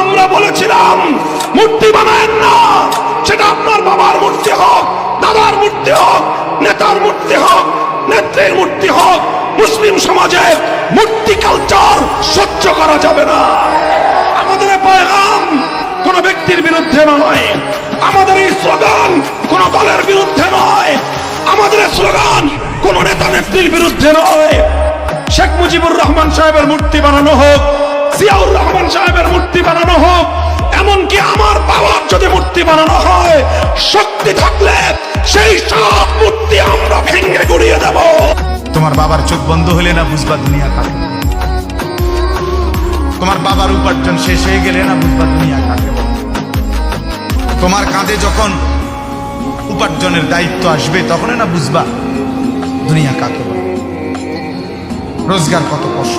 আমরা বলেছিলাম মূর্তি বানায়েন না, সেটা আপনার বাবার মূর্তি হোক, দাদার মূর্তি হোক, নেতার মূর্তি হোক, নেত্রীর মূর্তি হোক, মুসলিম সমাজে মূর্তি কালচার সহ্য করা যাবে না। আমাদের পয়গাম কোন ব্যক্তির বিরুদ্ধে নয়, আমাদের এই স্লোগান কোন দলের বিরুদ্ধে নয়, আমাদের স্লোগান কোন নেতা নেত্রীর বিরুদ্ধে নয়। শেখ মুজিবুর রহমান সাহেবের মূর্তি বানানো হোক, জিয়াউর রহমান সাহেবের মূর্তি বানানো হোক, এমনকি আমার বাবার যদি মূর্তি বানানো হয়, শক্তি থাকলে সেই সব মূর্তি আমরা ভেঙে গুড়িয়ে দেব। তোমার বাবার চোখ বন্ধ হলে না বুঝবা দুনিয়া কাকে, তোমার বাবার উপার্জন শেষ হয়ে গেলে না বুঝবা দুনিয়া কাকে। তোমার কাঁধে যখন উপার্জনের দায়িত্ব আসবে তখন না বুঝবা দুনিয়া কাকে, রোজগার কত কষ্ট।